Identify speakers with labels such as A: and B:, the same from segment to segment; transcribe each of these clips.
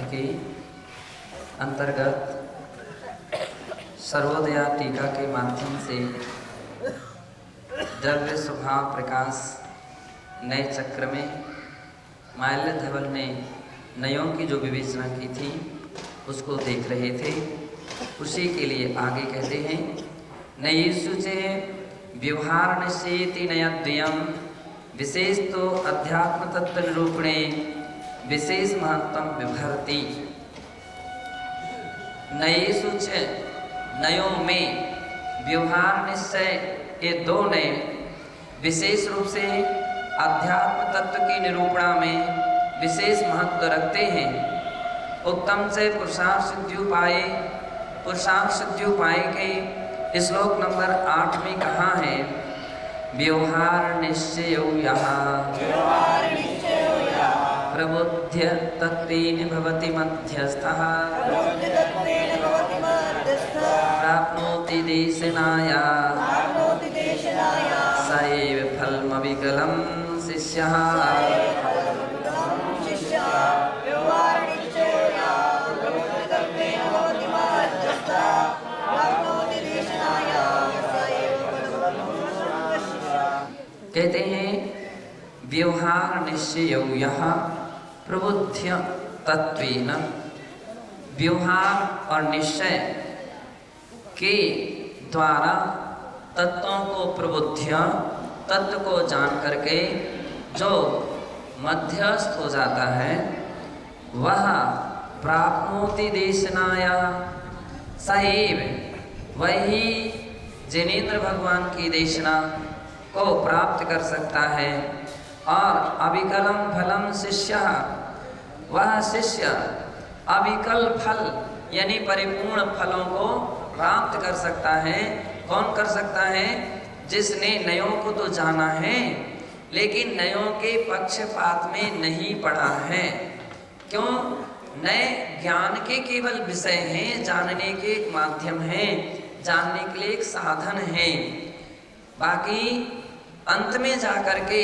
A: ग्रंथ के अंतर्गत सर्वोदया टीका के माध्यम से द्रव्य स्वभाव प्रकाश नए चक्र में माल्य धवल ने नयों की जो विवेचना की थी उसको देख रहे थे। उसी के लिए आगे कहते हैं, नयेषु च व्यवहार निश्चेति नयद्वयम् विशेष तो अध्यात्म तत्व निरूपणे विशेष महत्तम विभरति। नयेषु च नयों में व्यवहार निश्चय ये दो नए विशेष रूप से अध्यात्म तत्व की निरूपणा में विशेष महत्व रखते हैं। उत्तम से पुरुषार्थ सिद्ध्युपाय के श्लोक नंबर 8 में कहा है, व्यवहार निश्चयो यः प्रबुद्ध्य तत्त्वेन भवति मध्यस्थः प्राप्नोति देशनाया स एव फलमविकलं शिष्यः। कहते हैं, व्यवहार निश्चयो यः प्रबुद्ध्य तत्त्वेन, व्यवहार और निश्चय के द्वारा तत्वों को प्रबुद्ध्य तत्व को जान करके जो मध्यस्थ हो जाता है वह प्राप्नोति देशनाया सएव, वही जिनेन्द्र भगवान की देशना को प्राप्त कर सकता है। और अविकलम फलम शिष्य, वह शिष्य अविकल फल यानी परिपूर्ण फलों को प्राप्त कर सकता है। कौन कर सकता है? जिसने नयों को तो जाना है लेकिन नयों के पक्षपात में नहीं पड़ा है। क्यों? नए ज्ञान के केवल विषय हैं, जानने के एक माध्यम है, जानने के लिए एक साधन है। बाकी अंत में जाकर के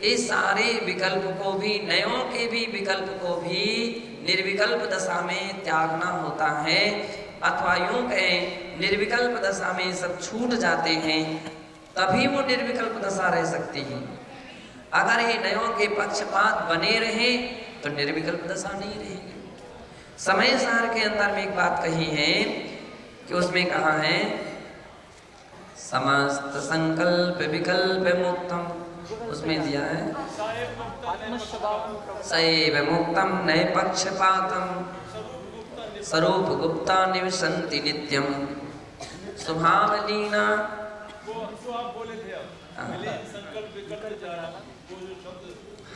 A: इस सारे विकल्प को भी, नयों के भी विकल्प को भी निर्विकल्प दशा में त्यागना होता है। अथवा यूं कहें, निर्विकल्प दशा में सब छूट जाते हैं तभी वो निर्विकल्प दशा रह सकती है। अगर ये नयों के पक्षपात बने रहे तो निर्विकल्प दशा नहीं रहेगी। समय सार के अंदर में एक बात कही है कि उसमें कहा है, समस्त संकल्प विकल्प मुक्तम, उसमें दिया है सैव मुक्तम नए पक्षपातम स्वरूप गुप्ता निवसन्ति नित्यम स्वभावलीना।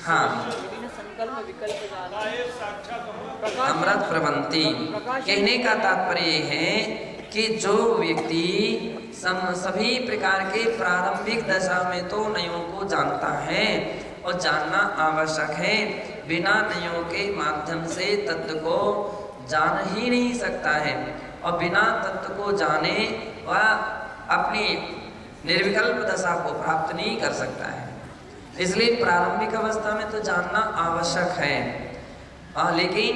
A: हाँ, अमृत प्रबंधी। कहने का तात्पर्य है कि जो व्यक्ति सभी प्रकार के प्रारंभिक दशा में तो नयों को जानता है और जानना आवश्यक है, बिना नयों के माध्यम से तत्व को जान ही नहीं सकता है। और बिना तत्व को जाने वह अपनी निर्विकल्प दशा को प्राप्त नहीं कर सकता है। इसलिए प्रारंभिक अवस्था में तो जानना आवश्यक है। लेकिन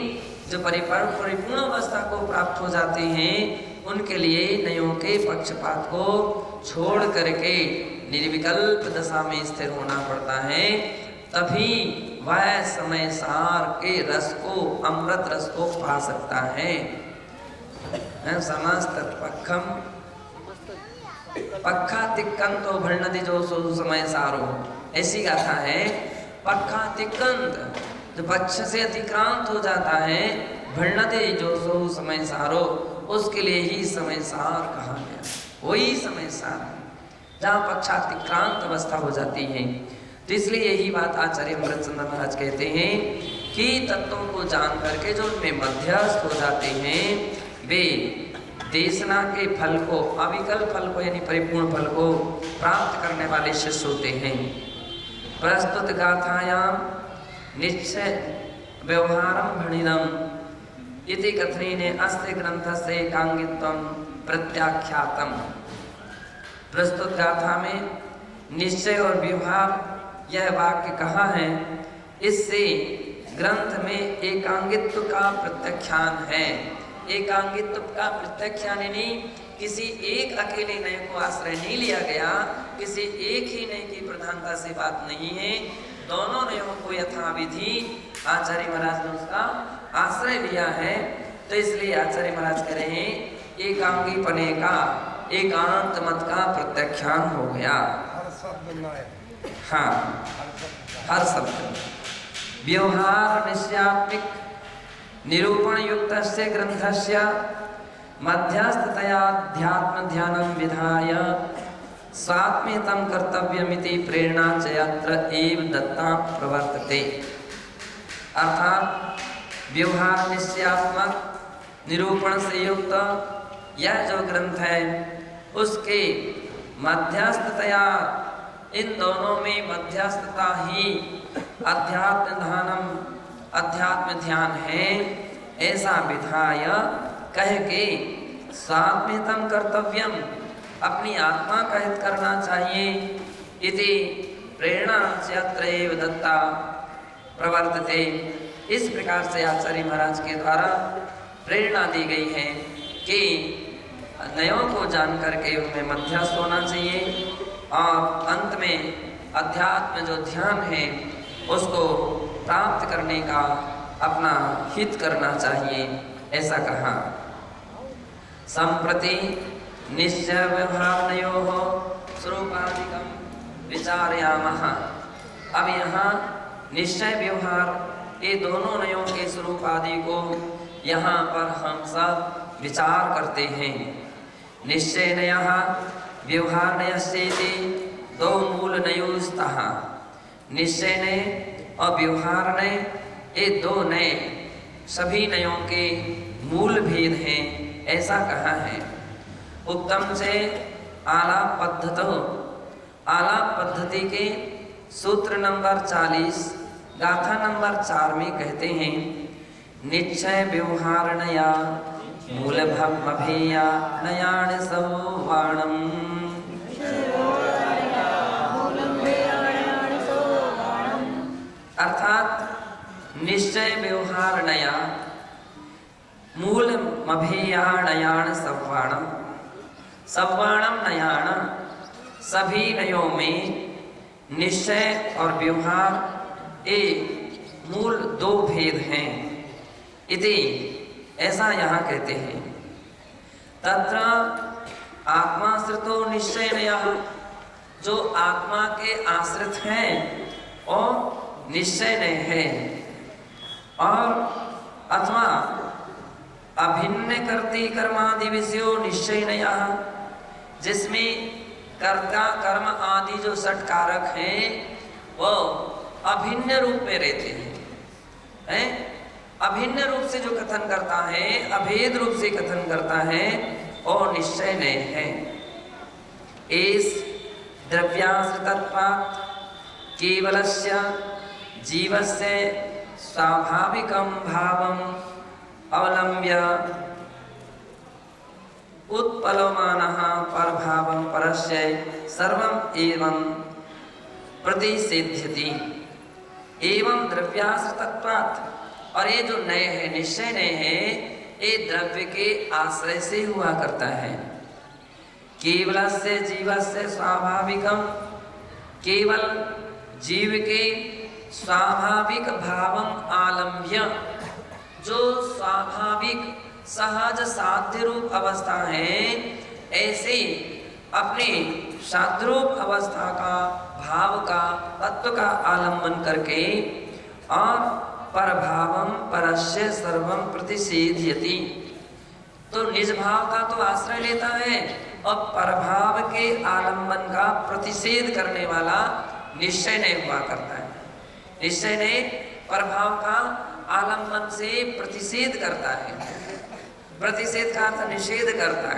A: जो परिपूर्ण अवस्था को प्राप्त हो जाते हैं उनके लिए नयों के पक्षपात को छोड़ करके निर्विकल्प दशा में स्थिर होना पड़ता है। तभी वह समय सार के रस को, अमृत रस को पा सकता है। समस्त पक्षम पक्खा तिक्कंतो भण्णति जो सो समय सारो, ऐसी गाथा है। पक्खा तिक्कंत, जो पक्ष से अतिक्रांत हो जाता है, भण्णति जो सो समय सारो, उसके लिए ही समय सार कहा गया। वही समय सार जहाँ पक्षातिक्रांत अवस्था हो जाती है। तो इसलिए यही बात आचार्य अमृतचंद्र महाराज कहते हैं कि तत्वों को जान करके जो उनमें मध्यस्थ हो जाते हैं वे देशना के फल को, अविकल फल को यानी परिपूर्ण फल को प्राप्त करने वाले शिष्य होते हैं। प्रस्तुत गाथायाम निश्चय व्यवहारम भणिनम इति कथनेन अस्ति ग्रंथस्य एकांगित्वं प्रत्याख्यातम। प्रस्तुत गाथा में निश्चय और व्यवहार यह वाक्य कहा है, इससे ग्रंथ में एकांगित्व का प्रत्याख्यान है। एकांगित्व का प्रत्याख्यान यानी किसी एक अकेले नय को आश्रय नहीं लिया गया, किसी एक ही नय की प्रधानता से बात नहीं है, दोनों नयों को यथाविधि आचार्य महाराज ने उसका आश्रय लिया है। तो इसलिए आचार्य महाराज कह रहे हैं एकांगी पने का, एकांत मत का प्रत्याख्यान हो गया। हाँ, हर शब्द व्यवहार निश्चयात्मिक निरूपण युक्त ग्रंथस्य मध्यस्थतयाध्यात्म ध्यानं विधाय स्वात्मेतं कर्तव्यमिति प्रेरणा च यत्र एव दत्ता प्रवर्तते। अर्थात व्यवहार निश्चयात्मक निरूपण से युक्त यह जो ग्रंथ है उसके मध्यस्थतया, इन दोनों में मध्यस्थता ही अध्यात्म ध्यान है, ऐसा विधाय कह के स्वात्मेतं कर्तव्यम, अपनी आत्मा का हित करना चाहिए, इति प्रेरणा से यत्र एव दत्ता प्रवर्तते। इस प्रकार से आचार्य महाराज के द्वारा प्रेरणा दी गई है कि नयों को जान करके उनमें मध्यस्थ होना चाहिए और अंत में अध्यात्म जो ध्यान है उसको प्राप्त करने का अपना हित करना चाहिए, ऐसा कहा। संप्रति निश्चय व्यवहारनयोः स्वरूपादिकं विचारयामः। अब यहाँ निश्चय व्यवहार ये दोनों नयों के स्वरूप आदि को यहाँ पर हम सब विचार करते हैं। निश्चय नयः व्यवहार नयश्चेति दो मूल नयो स्तः। निश्चय नय और व्यवहार नय ये दो नय सभी नयों के मूल भेद हैं, ऐसा कहा है। उत्तम से आलाप पद्धतो, आलाप पद्धति के सूत्र नंबर 40 गाथा नंबर 4 में कहते हैं निश्चय व्यवहार नया मूल भवेया नयाण सवाणम। अर्थात निश्चय व्यवहार नया मूल मभेयाणयाण सव्वाणम। सव्वाणम नयाण, सभी नयों में निश्चय और व्यवहार ये मूल दो भेद हैं, इति ऐसा यहाँ कहते हैं। तत्र आत्माश्रितो निश्चय नयः, जो आत्मा के आश्रित हैं और निश्चय नय है, और अथवा अभिन्न कर्ती कर्मादि विषयो निश्चय नयः, जिसमें कर्ता कर्म आदि जो षट कारक हैं वो अभिन्न रूप में रहते हैं। अभिन्न रूप से जो कथन करता है, अभेद रूप से कथन करता है और निश्चय नय है। एस द्रव्याश्रितत्वात् केवलस्य जीवस्य स्वाभाविकं भावम् अवलंब्य उत्पलमानः परभावं परस्य सर्वम् एवं प्रतिषेध्यति। एवं द्रव्याश्रितत्वात्, और ये जो नय है, निश्चय नय है, ये द्रव्य के आश्रय से हुआ करता है। केवलस्य जीवस्य स्वाभाविकम, केवल जीव के स्वाभाविक भावम आलम्ब्य, जो स्वाभाविक सहज साध्य रूप अवस्था है, ऐसे अपने साध्य रूप अवस्था का, भाव का, तत्व का आलम्बन करके और परभावम परस्य सर्वम प्रतिषेध्यति, तो निज भाव का तो आश्रय लेता है और परभाव के आलम्बन का प्रतिषेध करने वाला निश्चय नहीं हुआ करता है। निश्चय ने प्रभाव का आलम्बन से प्रतिषेध करता है। प्रतिषेध का अर्थ निषेध करता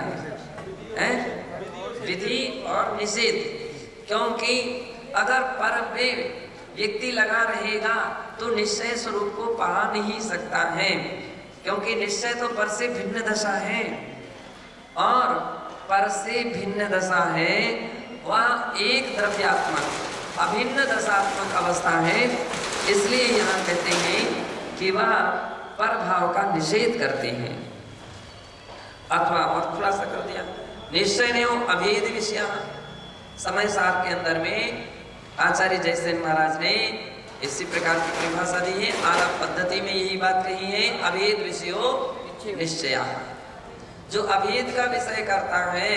A: है, विधि और निषेध। क्योंकि अगर पर पे व्यक्ति लगा रहेगा तो निश्चय स्वरूप को पा नहीं सकता है, क्योंकि निश्चय तो पर से भिन्न दशा है और पर से भिन्न दशा है, वह एक द्रव्यात्मक अभिन्न दशात्मक अवस्था है। इसलिए यहाँ कहते हैं कि वह पर भाव का निषेध करते हैं। अथवा और खुलासा कर दिया, निश्चय ने अभेद विषय। समय सार के अंदर में आचार्य जयसेन महाराज ने इसी प्रकार की परिभाषा दी है। आलाप पद्धति में यही बात कही है, अभेद विषयो निश्चय। जो अभेद का विषय करता है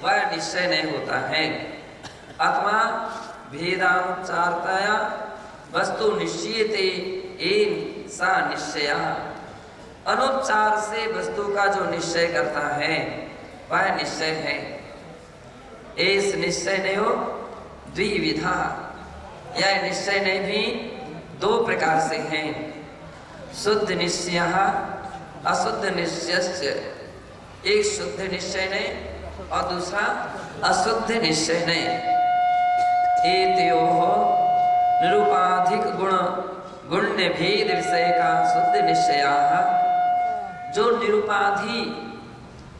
A: वह निश्चय नहीं होता है। अथवा भेदानुच्चारतया वस्तु निश्चयते एन सा निश्चय। अनुच्चार से वस्तु का जो निश्चय करता है वह निश्चय है। इस निश्चय ने हो द्विविधा, यह निश्चय ने भी दो प्रकार से हैं। शुद्ध निश्चय अशुद्ध निश्चय। एक शुद्ध निश्चय ने और दूसरा अशुद्ध निश्चय ने। एतयोः निरुपाधिक गुण्य भेद विषय का शुद्ध निश्चय, जो निरुपाधि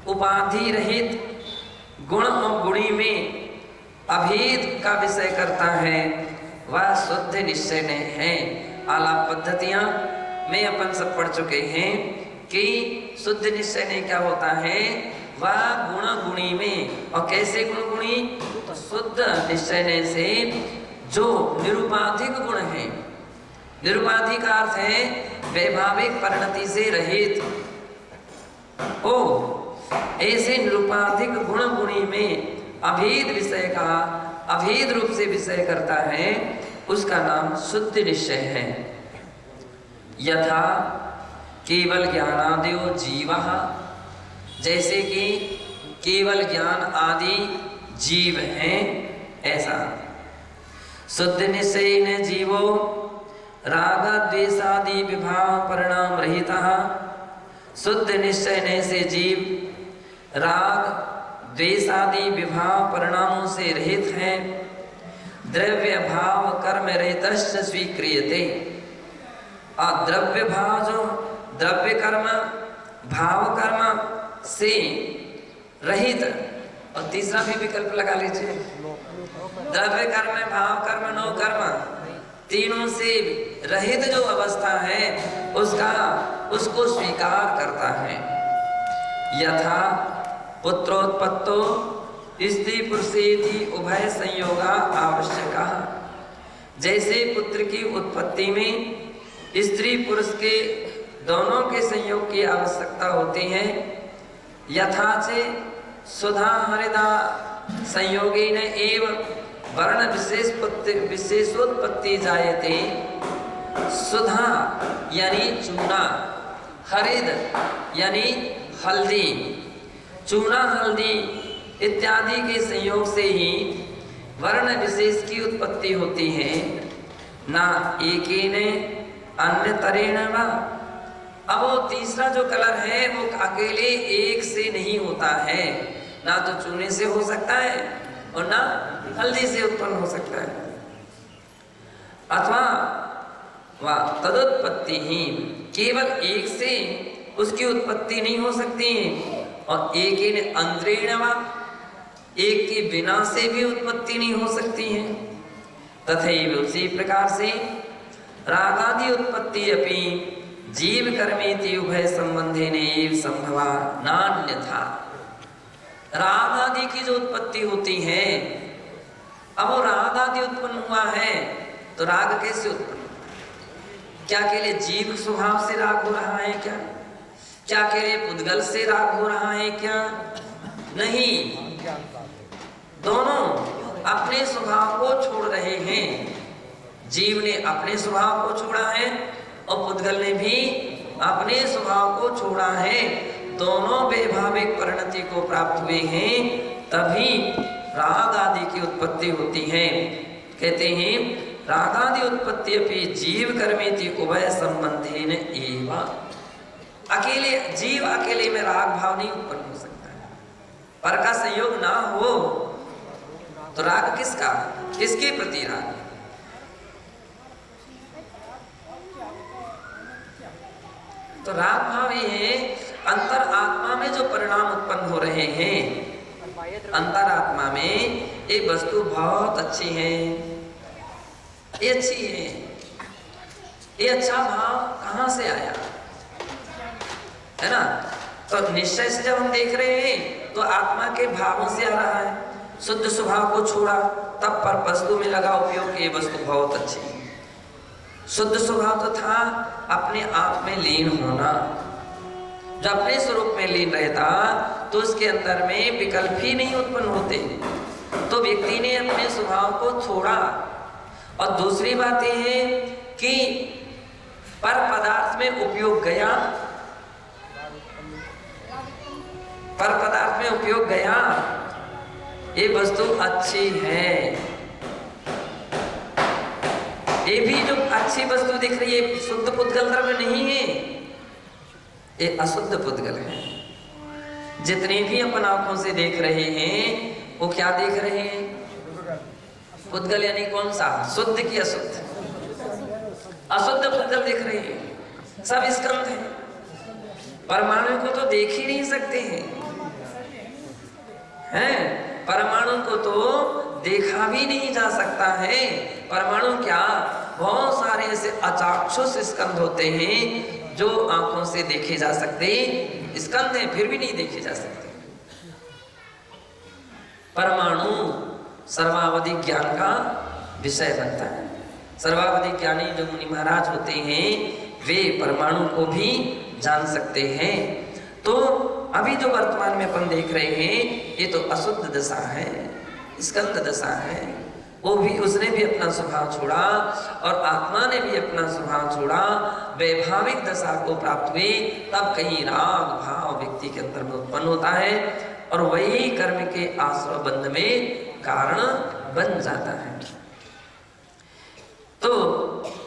A: उपाधि रहित गुण और गुणी में अभेद का विषय करता है वह शुद्ध निश्चय ने है। आलाप पद्धतियां में अपन सब पढ़ चुके हैं कि शुद्ध निश्चय ने क्या होता है, वह गुण गुणी में। और कैसे गुण गुणी, तो शुद्ध निश्चय ने से जो निरुपाधिक गुण है। निरुपाधिक का अर्थ है वैभाविक परिणति से रहित। ओ ऐसे निरुपाधिक गुण गुणी में अभेद विषय का अभेद रूप से विषय करता है, उसका नाम शुद्ध निश्चय है। यथा केवल ज्ञानादयो जीवः, जैसे कि केवल ज्ञान आदि जीव हैं, ऐसा। शुद्ध निश्चय ने जीवो राग द्वेषादि विभाव परिणाम रहितः। शुद्ध निश्चय ने से जीव राग द्वेषादि विभाव परिणामों से रहित है। द्रव्य भाव कर्म रहितश्च स्वीक्रियते। और द्रव्य भाव जो द्रव्य कर्म भाव कर्म से रहित, और तीसरा भी विकल्प लगा लीजिए, द्रव्य कर्म भाव कर्म नो कर्म, तीनों से रहित जो अवस्था है उसको स्वीकार करता है। यथा पुत्रोत्पत्तो स्त्री पुरुषेति उभय संयोगा आवश्यकः। जैसे पुत्र की उत्पत्ति में स्त्री पुरुष के दोनों के संयोग की आवश्यकता होती है। यथा चे सुधा हरिदा संयोगेन एव वर्ण विशेषोत्पत्ति जायते। सुधा यानी चूना, हरिद यानी हल्दी, चूना हल्दी इत्यादि के संयोग से ही वर्ण विशेष की उत्पत्ति होती है। ना एकेन अन्यतरेण वा। अब वो तीसरा जो कलर है वो अकेले एक से नहीं होता है, ना तो चूने से हो सकता है और ना हल्दी से उत्पन्न हो सकता है। अथवा वह तदुत्पत्ति ही, केवल एक से उसकी उत्पत्ति नहीं हो सकती है। और एक ही अंतरेण वा, एक के बिना से भी उत्पत्ति नहीं हो सकती है। तथैव उसी प्रकार से रागादि उत्पत्ति अपि जीव कर्मेति उभय संबंधेन एव संभवा नान्यथा। राग आदि की जो उत्पत्ति होती है, अब वो राग आदि उत्पन्न हुआ है तो राग कैसे उत्पन्न, क्या अकेले जीव स्वभाव से राग हो रहा है क्या? क्या अकेले पुद्गल से राग हो रहा है क्या? नहीं, दोनों अपने स्वभाव को छोड़ रहे हैं। जीव ने अपने स्वभाव को छोड़ा है और पुद्गल ने भी अपने स्वभाव को छोड़ा है। दोनों वैभाविक परिणति को प्राप्त हुए हैं, तभी राग आदि की उत्पत्ति होती है। कहते हैं राग आदि उत्पत्ति अपि जीव कर्मेति उभय संबंधेन एव। अकेले जीव अकेले में राग भाव नहीं उत्पन्न हो सकता है। पर का संयोग ना हो तो राग किसका, किसके प्रति राग? तो राग भाव ये है अंतर आत्मा में जो परिणाम उत्पन्न हो रहे हैं। अंतर आत्मा में एक वस्तु बहुत अच्छी है, ये अच्छी है, ये अच्छा भाव कहां से आया, है ना। तो निश्चय से जब हम देख रहे हैं तो आत्मा के भावों से आ रहा है। शुद्ध स्वभाव को छोड़ा, तब पर वस्तु में लगा उपयोग कि ये वस्तु बहुत अच्छी है। शुद्ध स्वभाव तो था अपने आप में लीन होना। जो अपने स्वरूप में लीन रहता तो उसके अंदर में विकल्प ही नहीं उत्पन्न होते। तो व्यक्ति ने अपने स्वभाव को छोड़ा। और दूसरी बात यह है कि पर पदार्थ में उपयोग गया, पर पदार्थ में उपयोग गया, ये वस्तु अच्छी है, ये भी जो अच्छी वस्तु दिख रही है शुद्ध पुद्गल द्रव्य नहीं है, ये अशुद्ध पुद्गल है। जितने भी अपन आंखों से देख रहे हैं वो क्या देख रहे हैं? पुद्गल यानी कौन सा? शुद्ध की अशुद्ध? अशुद्ध पुद्गल देख रहे हैं। सब स्कंध है। परमाणु को तो देख ही नहीं सकते हैं, परमाणु को तो देखा भी नहीं जा सकता है। परमाणु क्या, बहुत सारे ऐसे अचाक्षुष स्कंध होते हैं जो आंखों से देखे जा सकते स्कंध हैं, फिर भी नहीं देखे जा सकते। परमाणु सर्वावधि ज्ञान का विषय बनता है। सर्वावधि ज्ञानी जो मुनि महाराज होते हैं वे परमाणु को भी जान सकते हैं। तो अभी जो वर्तमान में अपन देख रहे हैं ये तो अशुद्ध दशा है, स्कंद दशा है। वो भी, उसने भी अपना स्वभाव छोड़ा और आत्मा ने भी अपना स्वभाव छोड़ा, वैभाविक दशा को प्राप्त हुई। तब कहीं राग भाव व्यक्ति के अंदर में उत्पन्न होता है और वही कर्म के आश्रय बंध में कारण बन जाता है। तो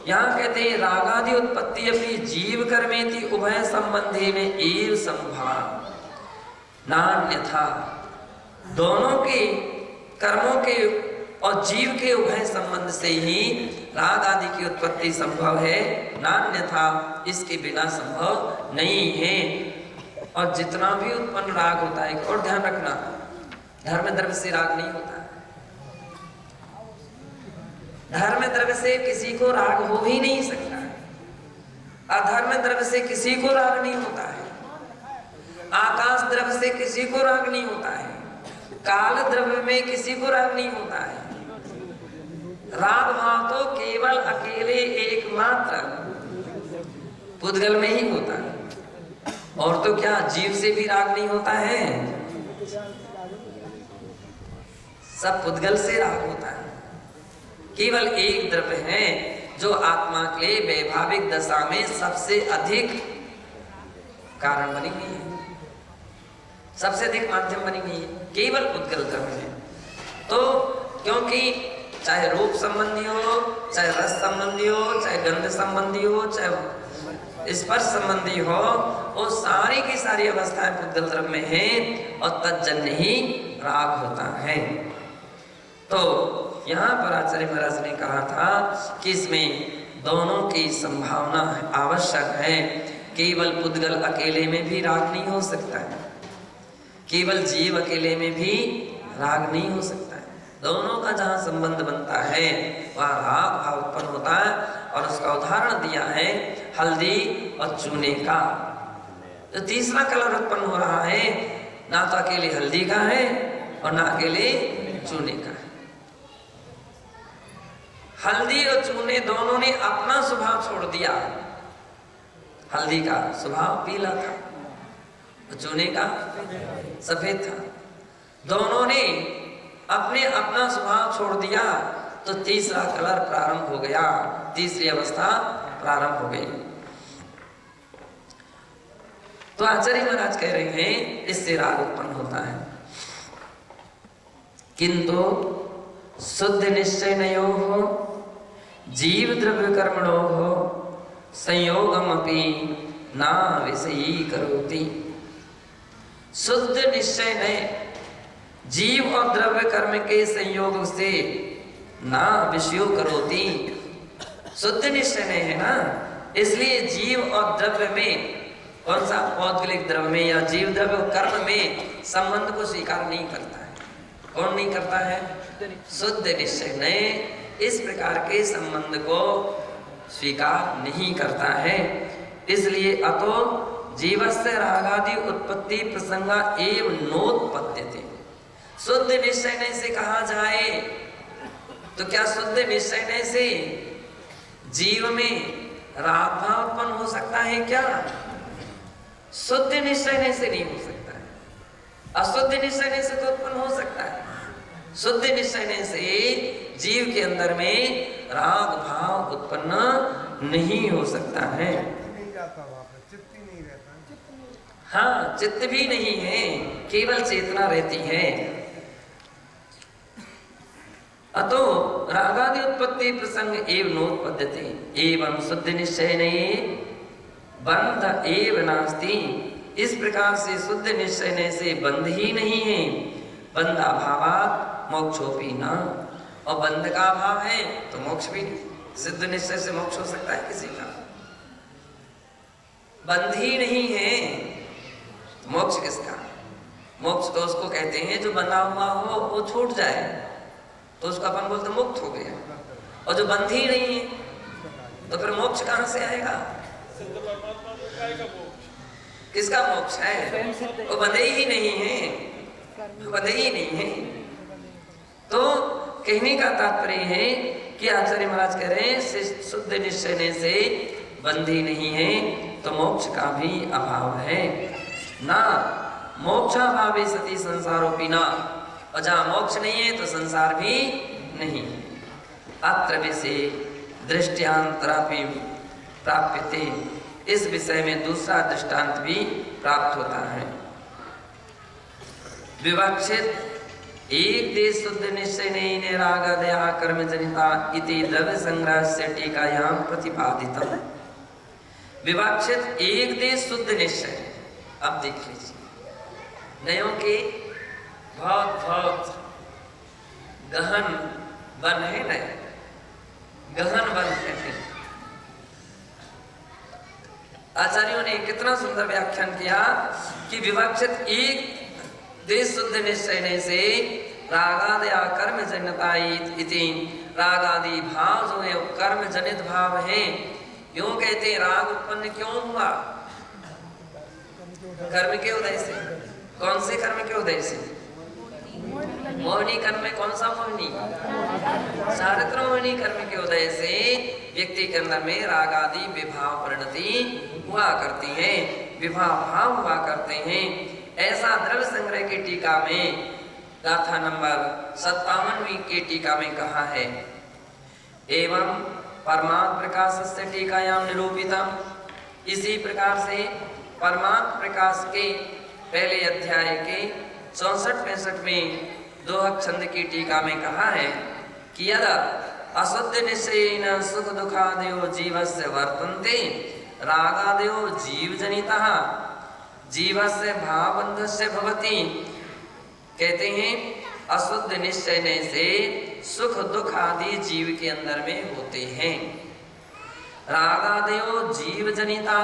A: यहाँ कहते हैं रागादि उत्पत्ति अपनी जीव कर्मेति उभय संबंधी में एव संभाव नान्यथा। दोनों के कर्मों के और जीव के उभय संबंध से ही राग आदि की उत्पत्ति संभव है, नान्यथा इसके बिना संभव नहीं है। और जितना भी उत्पन्न राग होता है, और ध्यान रखना, धर्म द्रव्य से राग नहीं होता है। धर्म द्रव्य से किसी को राग हो ही नहीं सकता है। अधर्म द्रव्य से किसी को राग नहीं होता है। आकाश द्रव्य से किसी को राग नहीं होता है। काल द्रव्य में किसी को राग नहीं होता है। राग भाव तो केवल अकेले एकमात्र पुद्गल में ही होता है। और तो क्या जीव से भी राग नहीं होता है? सब पुद्गल से राग होता है। केवल एक द्रव्य है जो आत्मा के लिए वैभाविक दशा में सबसे अधिक कारण बनी हुई है, सबसे अधिक माध्यम बनी हुई है, केवल पुद्गल द्रव्य है। तो क्योंकि चाहे रूप संबंधी हो, चाहे रस संबंधी हो, चाहे गंध संबंधी हो, चाहे स्पर्श संबंधी हो, वो सारी की सारी अवस्थाएं पुद्गल द्रव्य में है और तज्जन्य ही राग होता है। तो यहाँ पर आचार्य महाराज ने कहा था कि इसमें दोनों की संभावना आवश्यक है। केवल पुद्गल अकेले में भी राग नहीं हो सकता है, केवल जीव अकेले में भी राग नहीं हो सकता है। दोनों का जहाँ संबंध बनता है वहाँ राग भाव उत्पन्न होता है। और उसका उदाहरण दिया है हल्दी और चूने का। जो तीसरा कलर उत्पन्न हो रहा है ना तो अकेले हल्दी का है और ना अकेले चूने का है। हल्दी और चूने दोनों ने अपना स्वभाव छोड़ दिया। हल्दी का स्वभाव पीला था और चूने का सफेद था। दोनों ने अपने अपना स्वभाव छोड़ दिया तो तीसरा कलर प्रारंभ हो गया, तीसरी अवस्था प्रारंभ हो गई। तो आचार्य महाराज कह रहे हैं इससे राग उत्पन्न होता है। किंतु शुद्ध निश्चय नयो हो जीव द्रव्य कर्मणो हो संयोगमपि ना विषयी करोति। शुद्ध निश्चय ने जीव और द्रव्य कर्म के संयोग से ना विषयो करोति। शुद्ध निश्चय नहीं है ना, इसलिए जीव और द्रव्य में कौन सा पौद्गलिक द्रव्य में या जीव द्रव्य कर्म में संबंध को स्वीकार नहीं करता है। कौन नहीं करता है? शुद्ध निश्चय ने इस प्रकार के संबंध को स्वीकार नहीं करता है। इसलिए अतो जीवस्य रागादि उत्पत्ति प्रसंगा एव नोत्पद्यते। शुद्ध निश्चय से कहा जाए तो क्या शुद्ध निश्चय से जीव में राग भाव उत्पन्न हो सकता है क्या? शुद्ध निश्चय से नहीं हो सकता है, अशुद्ध निश्चय से तो उत्पन्न हो सकता है। शुद्ध निश्चय से जीव के अंदर में राग भाव उत्पन्न नहीं हो सकता है। हाँ, चित्त भी नहीं है, केवल चेतना रहती है। अतो रागादि उत्पत्ति प्रसंग एव नोत्पद्यते एवं शुद्ध निश्चय बंध एव नास्ति। इस प्रकार से शुद्ध निश्चय से बंध ही नहीं है। बंधाभावात् मोक्षोपि न, और बंध का अभाव है तो मोक्ष भी नहीं। सिद्ध निश्चय से मोक्ष हो सकता है किसी का? बंध ही नहीं है, मोक्ष किसका? मोक्ष तो उसको कहते हैं जो बंधा हुआ हो वो छूट जाए तो उसको अपन बोलते मुक्त हो गया, और जो बंध ही नहीं है तो फिर मोक्ष कहां से आएगा? किसका मोक्ष है? वो बंधे ही नहीं है, बंधे ही नहीं है। तो कहने का तात्पर्य है कि आचार्य महाराज कह रहे हैं शुद्ध निश्चय से बंधी नहीं है तो मोक्ष का भी अभाव है ना। मोक्षाभावे सती संसारोपि न, और जहाँ मोक्ष नहीं है तो संसार भी नहीं। अत्र विषय दृष्टांतरापि प्राप्यते, इस विषय में दूसरा दृष्टांत भी प्राप्त होता है। विवक्षित एक देश शुद्ध निश्चय रागादया कर्म जनिता इति द्रव्य संग्रह से टीकायां प्रतिपादितम्। विवक्षित एक देश शुद्ध निश्चय, अब देख लीजिए नयों के बहुत बहुत गहन वन है, नए गहन वन है। आचार्यों ने कितना सुंदर व्याख्यान किया कि विवक्षित एक देश शुद्ध निश्चय से रागादया कर्म जनिता इति, रागादि भाव जो है कर्म जनित भाव है। क्यों कहते हैं राग उत्पन्न क्यों हुआ? कर्म के उदय से। कौन से कर्म के उदय से? मोहिनी कर्म में कौन सा मोहिनी? चारित्र मोहिनी कर्म के उदय से व्यक्ति के अंदर में राग आदि विभाव परिणति हुआ करती है, विभाव भाव हुआ करते हैं। ऐसा द्रव्य संग्रह की टीका में गाथा नंबर 57वीं की टीका में कहा है। एवं परमात्म प्रकाश से टीकायाम निरूपितम, इसी प्रकार से परमात्म प्रकाश के पहले अध्याय के 64-65 में दोहक छंद की टीका में कहा है कि यदा अशुद्ध निश्चयेन सुख दुखादयो जीवस्य वर्तन्ते रागादयो जीव जनितः जीवस्य भावबंधस्य भवति। कहते हैं अशुद्ध निश्चय से सुख दुख आदि जीव के अंदर में होते हैं। रागादयो जीव जनिता,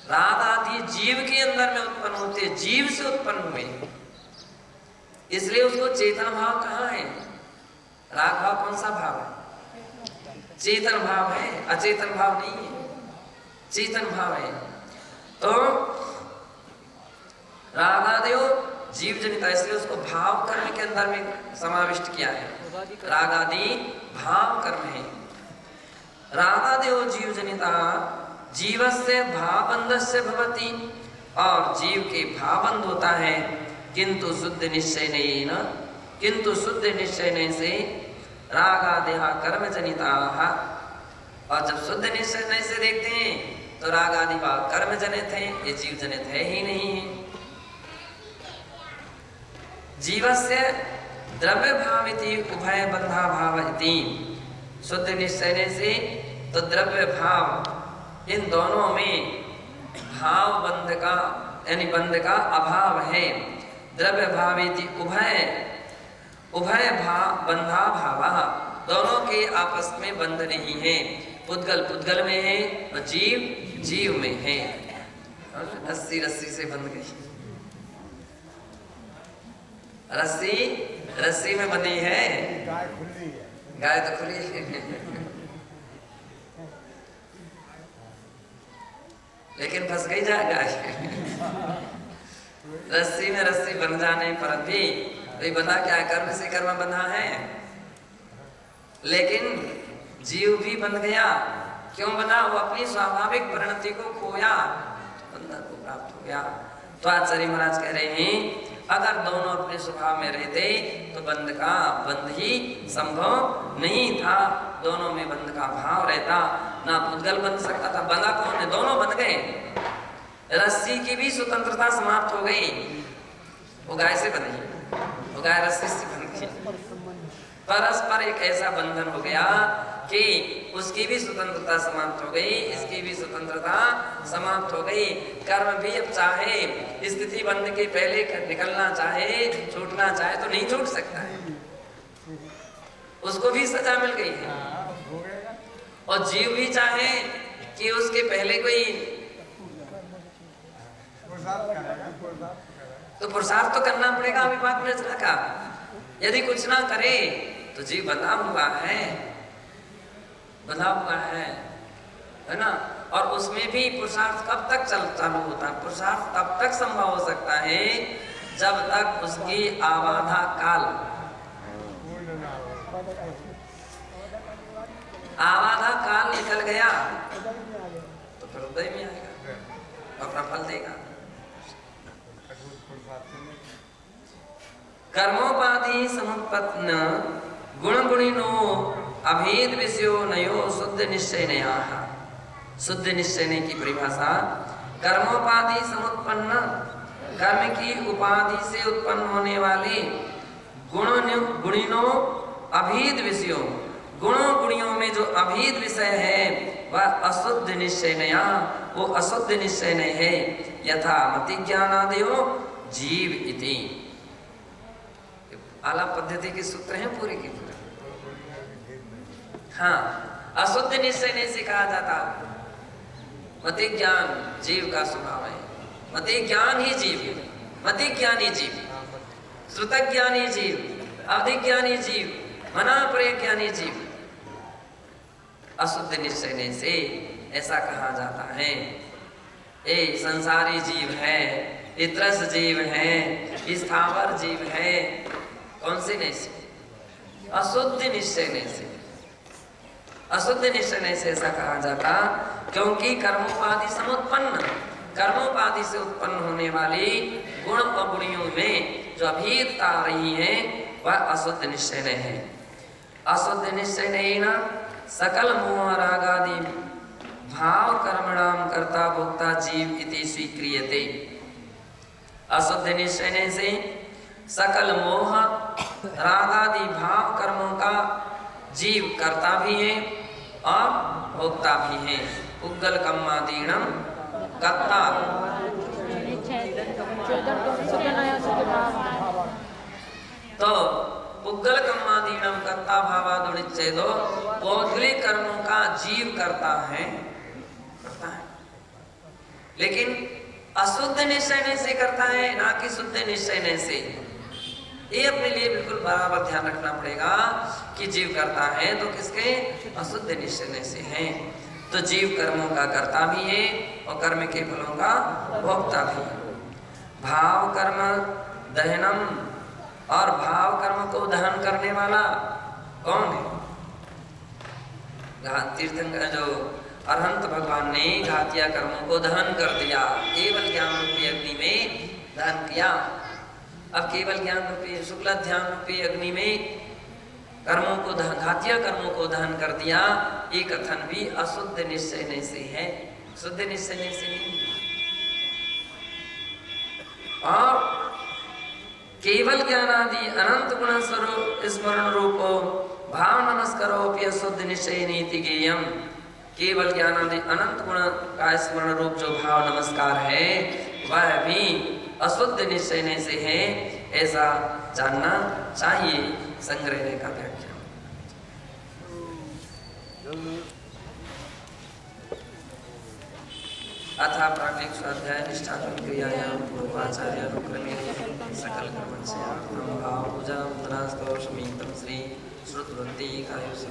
A: राग आदि जीव के अंदर में उत्पन्न होते, जीव से उत्पन्न हुए, इसलिए उसको चेतन भाव कहा है। राग भाव कौन सा भाव है? चेतन भाव है, अचेतन भाव नहीं है, चेतन भाव है। तो रागादयो जीव जनिता, इसलिए उसको भाव कर्म के अंदर में समाविष्ट किया है। रागादि भाव कर्म है। रागादयो जीव जनिता जीवस्य भावबंधस्य भवति, और जीव के भावबंध होता है। किंतु शुद्ध निश्चय नहीं न, किंतु शुद्ध निश्चय से रागादया कर्म जनिता, और जब शुद्ध निश्चय से देखते हैं तो राग आदि भाव कर्म जनित है, ये जीव जनित है ही नहीं है। जीवस्य द्रव्य भाविति उभय बंधा भावति, शुद्ध निश्चय से तो द्रव्य भाव इन दोनों में भाव बंध का यानी बंध का अभाव है। द्रव्य भाविति उभय, उभय भाव बंधा भावा, दोनों के आपस में बंध नहीं है। पुद्गल पुद्गल में है और जीव जीव में है। रस्सी रस्सी से बंध गई, रस्सी रस्सी में बंधी है, गाय खुली है, गाय तो खुली है। लेकिन फंस गई जाएगा। रस्सी में रस्सी बंध जाने पर भी तो बंधा क्या है, कर्म से कर्म बंधा है। लेकिन जीव भी बंध गया, क्यों बंधा? वो अपनी स्वाभाविक परिणति को खोया, बंधन को प्राप्त हो गया। तो आचार्य महाराज कह रहे हैं अगर दोनों अपने स्वभाव में रहते तो बंध ही संभव नहीं था। दोनों में बंध का भाव रहता, ना पुद्गल बंध सकता था। बंधा कौन है? दोनों बंध गए। रस्सी की भी स्वतंत्रता समाप्त हो गई। वो गाय से बंधी, वो गाय रस्सी से बंध गई। परस्पर एक ऐसा बंधन हो गया कि उसकी भी स्वतंत्रता समाप्त हो गई, इसकी भी स्वतंत्रता समाप्त हो गई। कर्म भी अब चाहे स्थिति बंध के पहले निकलना चाहे, छूटना चाहे तो नहीं छूट सकता है, उसको भी सजा मिल गई है। और जीव भी चाहे कि उसके पहले कोई तो पुरुषार्थ तो करना पड़ेगा विभाग रचना का। यदि कुछ ना करे तो जीव बंधा हुआ है, बंधा हुआ है ना। और उसमें भी पुरुषार्थ कब तक चालू होता है? पुरुषार्थ तब तक संभव हो सकता है जब तक उसकी आबाधा काल, आबाधा काल निकल गया तो फिर उदय में आएगा, अपना फल देगा। कर्मोपाधि समुत्पन्न गुण गुणिनो अभेद विषयो नयो शुद्ध निश्चय नया। शुद्ध निश्चय की परिभाषा, कर्मोपाधि समुत्पन्न, कर्म की उपाधि से उत्पन्न होने वाले गुणिनो अभेद विषयों, गुणों गुणियों में जो अभेद विषय है वह अशुद्ध निश्चय नया, वो अशुद्ध निश्चय नहीं है। यथा मति ज्ञानादयो जीव इति। आलाप पद्धति के सूत्र हैं पूरे के पूरे। हाँ, अशुद्ध निश्चय नहीं से कहा जाता। मति ज्ञान जीव का स्वभाव है, मति ज्ञान ही जीव है, मति ज्ञानी जीव, श्रुत ज्ञानी जीव, अवधिज्ञानी जीव, मना प्रज्ञानी जीव। अशुद्ध निश्चय नहीं से ऐसा कहा जाता है। ये संसारी जीव है, इतरस जीव है, स्थावर जीव है। कौन से नहीं से? अशुद्ध निश्चय नहीं से। अशुद्ध निश्चय नहीं से ऐसा कहा जाता क्योंकि कर्मोपाधि समुत्पन्न, कर्मोपाधि से उत्पन्न होने वाली गुण और गुणियों में जो अभेदता आ रही है वह अशुद्ध निश्चय नहीं है। अशुद्ध निश्चय नहीं ना सकल मोह रागादि भाव कर्मणाम कर्ता भोक्ता जीव इति स्वीक्रियते। अशुद्ध निश्चय नहीं से सकल मोह रागादि भाव कर्मों का जीव करता भी है और भोक्ता भी है। उग्गल कम्मादीनम कर्ता, तो उग्गल कम्मादीनम कर्ता भावादुनिच्छेदो, पौद्गलिक कर्मों का जीव करता है, लेकिन अशुद्ध निश्चय से करता है, ना कि शुद्ध निश्चय से। ये अपने लिए बिल्कुल बराबर ध्यान रखना पड़ेगा कि जीव करता है तो किसके? अशुद्ध निश्चय से है। तो जीव कर्मों का कर्ता भी है और कर्म के फलों का भोक्ता भी है। भाव कर्म दहनम, और भाव कर्म को दहन करने वाला कौन है? तीर्थंकर जो अरहंत भगवान ने घातिया कर्मों को दहन कर दिया, केवल ज्ञान रूपी अग्नि में दहन किया। अब केवल ज्ञान रूपी शुक्ल ध्यान रूपी अग्नि में कर्मों को घातिया कर्मों को दहन कर दिया। ये कथन भी अशुद्ध निश्चय से है, शुद्ध निश्चय से नहीं। और केवल ज्ञानादि अनंत गुण स्वरूप स्मरण रूपो भाव नमस्कारो अशुद्ध निश्चय नीति गेयम। केवल ज्ञानादि अनंत गुण का स्मरण रूप जो भाव नमस्कार है वह भी अशुद्ध निश्चय से है, ऐसा जानना चाहिए। संग्रह का व्याख्या। अथा प्राज्ञिक स्वाध्याय निष्ठात्मक क्रियायां पूर्वाचार्य अनुक्रमे सकल कर्मण से भाव पूजा उत्तरास्तोषमीतम श्री श्रुतवंती कायुष